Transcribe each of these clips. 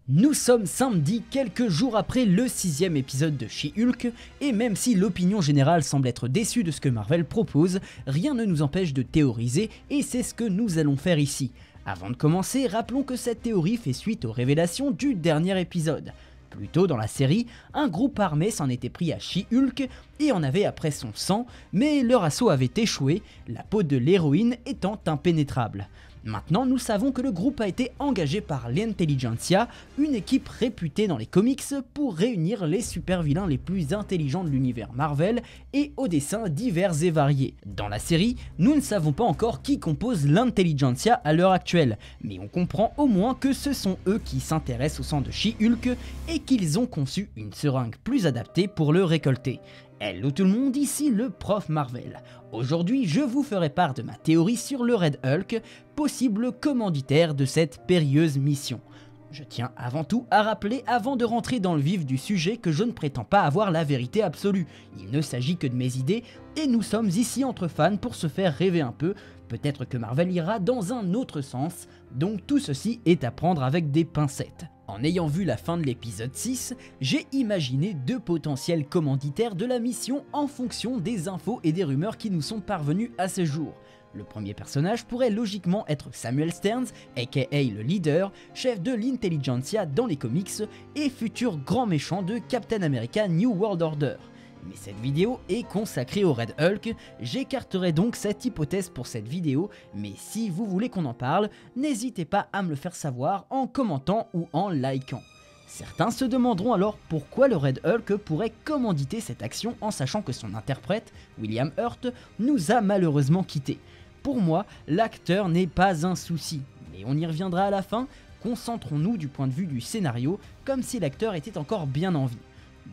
Nous sommes samedi, quelques jours après le 6ème épisode de She-Hulk, et même si l'opinion générale semble être déçue de ce que Marvel propose, rien ne nous empêche de théoriser, et c'est ce que nous allons faire ici. Avant de commencer, rappelons que cette théorie fait suite aux révélations du dernier épisode. Plus tôt dans la série, un groupe armé s'en était pris à She-Hulk et en avait après son sang, mais leur assaut avait échoué, la peau de l'héroïne étant impénétrable. Maintenant, nous savons que le groupe a été engagé par l'Intelligentsia, une équipe réputée dans les comics pour réunir les super-vilains les plus intelligents de l'univers Marvel et aux dessins divers et variés. Dans la série, nous ne savons pas encore qui compose l'Intelligentsia à l'heure actuelle, mais on comprend au moins que ce sont eux qui s'intéressent au sang de She-Hulk et qu'ils ont conçu une seringue plus adaptée pour le récolter. Hello tout le monde, ici le prof Marvel. Aujourd'hui, je vous ferai part de ma théorie sur le Red Hulk, possible commanditaire de cette périlleuse mission. Je tiens avant tout à rappeler, avant de rentrer dans le vif du sujet, que je ne prétends pas avoir la vérité absolue. Il ne s'agit que de mes idées, et nous sommes ici entre fans pour se faire rêver un peu. Peut-être que Marvel ira dans un autre sens, donc tout ceci est à prendre avec des pincettes. En ayant vu la fin de l'épisode 6, j'ai imaginé deux potentiels commanditaires de la mission en fonction des infos et des rumeurs qui nous sont parvenues à ce jour. Le premier personnage pourrait logiquement être Samuel Sterns, aka le leader, chef de l'Intelligentsia dans les comics et futur grand méchant de Captain America New World Order. Mais cette vidéo est consacrée au Red Hulk, j'écarterai donc cette hypothèse pour cette vidéo, mais si vous voulez qu'on en parle, n'hésitez pas à me le faire savoir en commentant ou en likant. Certains se demanderont alors pourquoi le Red Hulk pourrait commanditer cette action en sachant que son interprète, William Hurt, nous a malheureusement quittés. Pour moi, l'acteur n'est pas un souci, mais on y reviendra à la fin, concentrons-nous du point de vue du scénario, comme si l'acteur était encore bien en vie.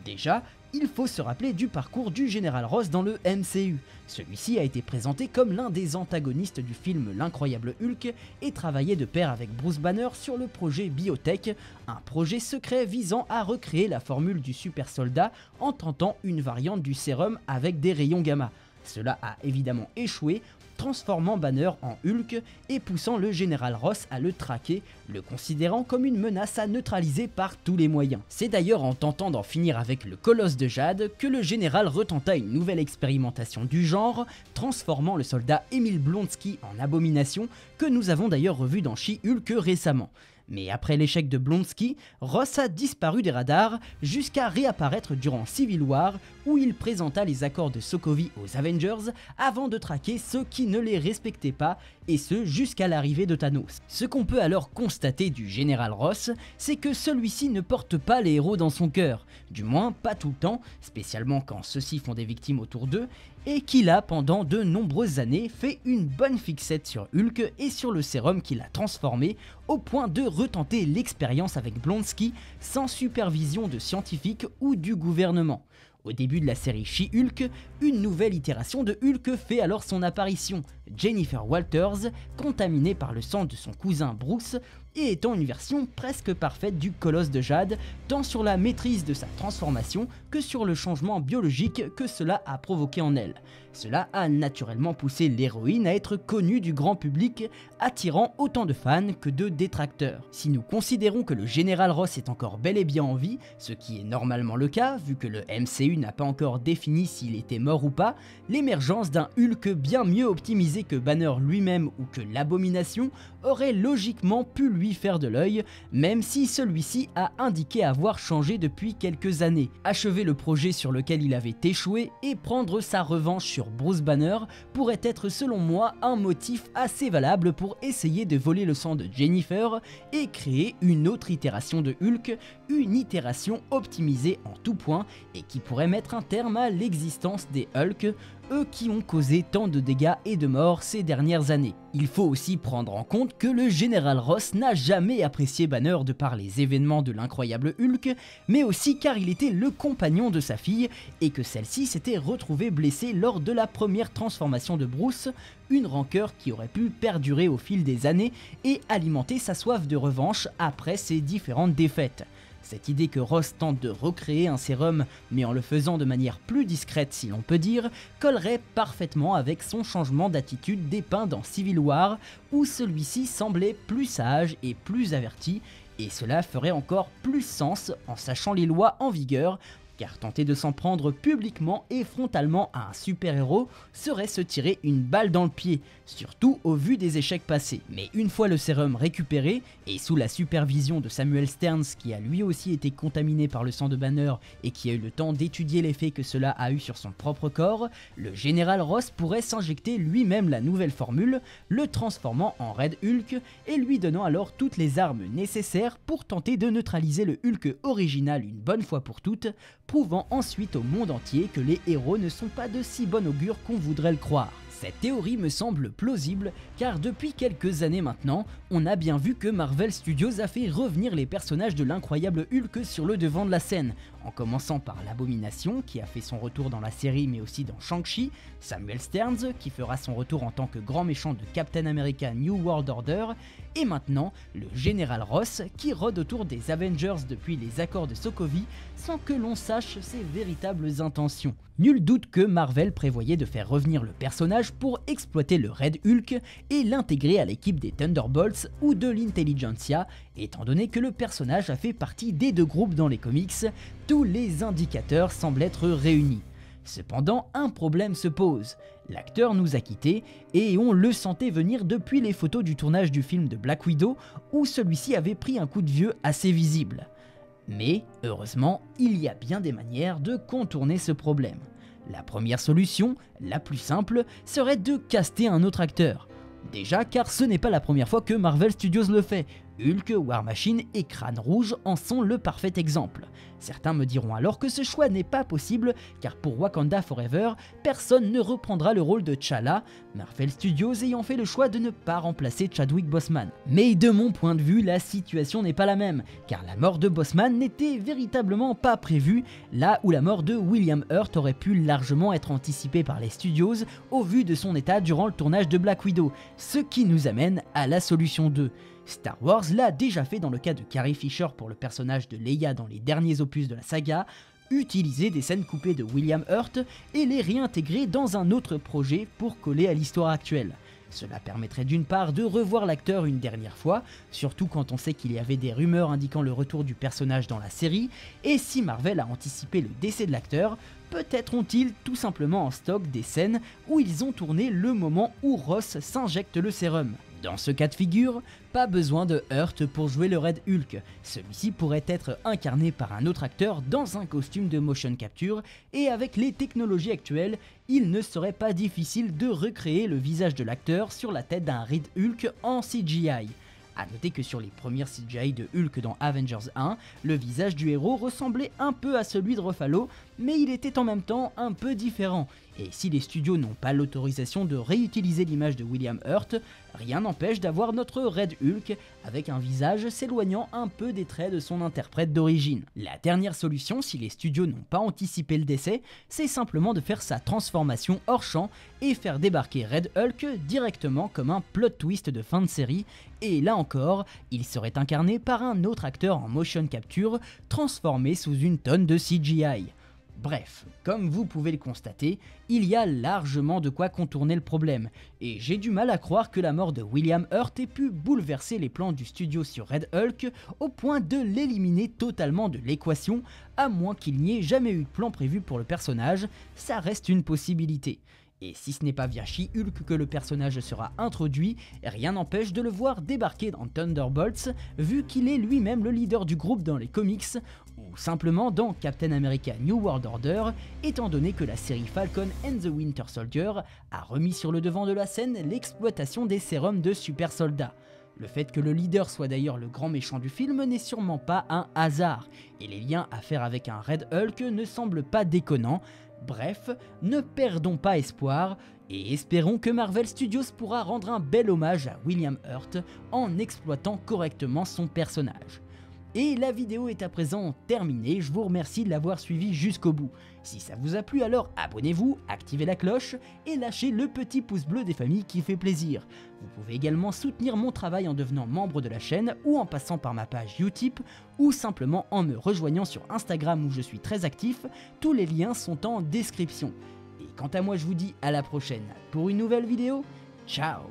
Déjà, il faut se rappeler du parcours du Général Ross dans le MCU. Celui-ci a été présenté comme l'un des antagonistes du film L'Incroyable Hulk et travaillait de pair avec Bruce Banner sur le projet Biotech, un projet secret visant à recréer la formule du super soldat en tentant une variante du sérum avec des rayons gamma. Cela a évidemment échoué, transformant Banner en Hulk et poussant le général Ross à le traquer, le considérant comme une menace à neutraliser par tous les moyens. C'est d'ailleurs en tentant d'en finir avec le colosse de Jade que le général retenta une nouvelle expérimentation du genre, transformant le soldat Emil Blonsky en abomination, que nous avons d'ailleurs revu dans She-Hulk récemment. Mais après l'échec de Blonsky, Ross a disparu des radars jusqu'à réapparaître durant Civil War où il présenta les accords de Sokovie aux Avengers avant de traquer ceux qui ne les respectaient pas et ce jusqu'à l'arrivée de Thanos. Ce qu'on peut alors constater du général Ross, c'est que celui-ci ne porte pas les héros dans son cœur, du moins pas tout le temps, spécialement quand ceux-ci font des victimes autour d'eux, et qu'il a pendant de nombreuses années fait une bonne fixette sur Hulk et sur le sérum qui l'a transformé au point de retenter l'expérience avec Blonsky sans supervision de scientifiques ou du gouvernement. Au début de la série She-Hulk, une nouvelle itération de Hulk fait alors son apparition, Jennifer Walters, contaminée par le sang de son cousin Bruce et étant une version presque parfaite du colosse de Jade, tant sur la maîtrise de sa transformation que sur le changement biologique que cela a provoqué en elle. Cela a naturellement poussé l'héroïne à être connue du grand public, attirant autant de fans que de détracteurs. Si nous considérons que le général Ross est encore bel et bien en vie, ce qui est normalement le cas vu que le MCU n'a pas encore défini s'il était mort ou pas, l'émergence d'un Hulk bien mieux optimisé que Banner lui-même ou que l'Abomination aurait logiquement pu lui faire de l'œil, même si celui-ci a indiqué avoir changé depuis quelques années, achever le projet sur lequel il avait échoué et prendre sa revanche sur Bruce Banner pourrait être selon moi un motif assez valable pour essayer de voler le sang de Jennifer et créer une autre itération de Hulk, une itération optimisée en tout point et qui pourrait mettre un terme à l'existence des Hulk, eux qui ont causé tant de dégâts et de morts ces dernières années. Il faut aussi prendre en compte que le général Ross n'a jamais apprécié Banner de par les événements de l'incroyable Hulk, mais aussi car il était le compagnon de sa fille et que celle-ci s'était retrouvée blessée lors de la première transformation de Bruce, une rancœur qui aurait pu perdurer au fil des années et alimenter sa soif de revanche après ses différentes défaites. Cette idée que Ross tente de recréer un sérum, mais en le faisant de manière plus discrète si l'on peut dire, collerait parfaitement avec son changement d'attitude dépeint dans Civil War, où celui-ci semblait plus sage et plus averti, et cela ferait encore plus sens en sachant les lois en vigueur, car tenter de s'en prendre publiquement et frontalement à un super-héros serait se tirer une balle dans le pied, surtout au vu des échecs passés. Mais une fois le sérum récupéré, et sous la supervision de Samuel Sterns qui a lui aussi été contaminé par le sang de Banner et qui a eu le temps d'étudier l'effet que cela a eu sur son propre corps, le général Ross pourrait s'injecter lui-même la nouvelle formule, le transformant en Red Hulk et lui donnant alors toutes les armes nécessaires pour tenter de neutraliser le Hulk original une bonne fois pour toutes, prouvant ensuite au monde entier que les héros ne sont pas de si bon augure qu'on voudrait le croire. Cette théorie me semble plausible car depuis quelques années maintenant, on a bien vu que Marvel Studios a fait revenir les personnages de l'incroyable Hulk sur le devant de la scène, en commençant par l'Abomination qui a fait son retour dans la série mais aussi dans Shang-Chi, Samuel Sterns qui fera son retour en tant que grand méchant de Captain America New World Order, et maintenant le Général Ross qui rôde autour des Avengers depuis les accords de Sokovie sans que l'on sache ses véritables intentions. Nul doute que Marvel prévoyait de faire revenir le personnage pour exploiter le Red Hulk et l'intégrer à l'équipe des Thunderbolts ou de l'Intelligentsia, étant donné que le personnage a fait partie des deux groupes dans les comics, tous les indicateurs semblent être réunis. Cependant, un problème se pose. L'acteur nous a quittés et on le sentait venir depuis les photos du tournage du film de Black Widow où celui-ci avait pris un coup de vieux assez visible. Mais, heureusement, il y a bien des manières de contourner ce problème. La première solution, la plus simple, serait de caster un autre acteur. Déjà car ce n'est pas la première fois que Marvel Studios le fait. Hulk, War Machine et Crâne Rouge en sont le parfait exemple. Certains me diront alors que ce choix n'est pas possible car pour Wakanda Forever, personne ne reprendra le rôle de T'Challa, Marvel Studios ayant fait le choix de ne pas remplacer Chadwick Boseman. Mais de mon point de vue, la situation n'est pas la même, car la mort de Boseman n'était véritablement pas prévue, là où la mort de William Hurt aurait pu largement être anticipée par les studios au vu de son état durant le tournage de Black Widow, ce qui nous amène à la solution 2. Star Wars l'a déjà fait dans le cas de Carrie Fisher pour le personnage de Leia dans les derniers opus de la saga, utiliser des scènes coupées de William Hurt et les réintégrer dans un autre projet pour coller à l'histoire actuelle. Cela permettrait d'une part de revoir l'acteur une dernière fois, surtout quand on sait qu'il y avait des rumeurs indiquant le retour du personnage dans la série, et si Marvel a anticipé le décès de l'acteur, peut-être ont-ils tout simplement en stock des scènes où ils ont tourné le moment où Ross s'injecte le sérum. Dans ce cas de figure, pas besoin de Hurt pour jouer le Red Hulk, celui-ci pourrait être incarné par un autre acteur dans un costume de motion capture et avec les technologies actuelles, il ne serait pas difficile de recréer le visage de l'acteur sur la tête d'un Red Hulk en CGI. A noter que sur les premières CGI de Hulk dans Avengers 1, le visage du héros ressemblait un peu à celui de Ruffalo, mais il était en même temps un peu différent. Et si les studios n'ont pas l'autorisation de réutiliser l'image de William Hurt, rien n'empêche d'avoir notre Red Hulk avec un visage s'éloignant un peu des traits de son interprète d'origine. La dernière solution, si les studios n'ont pas anticipé le décès, c'est simplement de faire sa transformation hors champ et faire débarquer Red Hulk directement comme un plot twist de fin de série, et là encore, il serait incarné par un autre acteur en motion capture transformé sous une tonne de CGI. Bref, comme vous pouvez le constater, il y a largement de quoi contourner le problème, et j'ai du mal à croire que la mort de William Hurt ait pu bouleverser les plans du studio sur Red Hulk au point de l'éliminer totalement de l'équation, à moins qu'il n'y ait jamais eu de plan prévu pour le personnage, ça reste une possibilité. Et si ce n'est pas via She-Hulk que le personnage sera introduit, rien n'empêche de le voir débarquer dans Thunderbolts, vu qu'il est lui-même le leader du groupe dans les comics, ou simplement dans Captain America New World Order, étant donné que la série Falcon and the Winter Soldier a remis sur le devant de la scène l'exploitation des sérums de super soldats. Le fait que le leader soit d'ailleurs le grand méchant du film n'est sûrement pas un hasard, et les liens à faire avec un Red Hulk ne semblent pas déconnants. Bref, ne perdons pas espoir, et espérons que Marvel Studios pourra rendre un bel hommage à William Hurt en exploitant correctement son personnage. Et la vidéo est à présent terminée, je vous remercie de l'avoir suivi jusqu'au bout. Si ça vous a plu alors abonnez-vous, activez la cloche et lâchez le petit pouce bleu des familles qui fait plaisir. Vous pouvez également soutenir mon travail en devenant membre de la chaîne ou en passant par ma page Utip ou simplement en me rejoignant sur Instagram où je suis très actif, tous les liens sont en description. Et quant à moi je vous dis à la prochaine pour une nouvelle vidéo, ciao!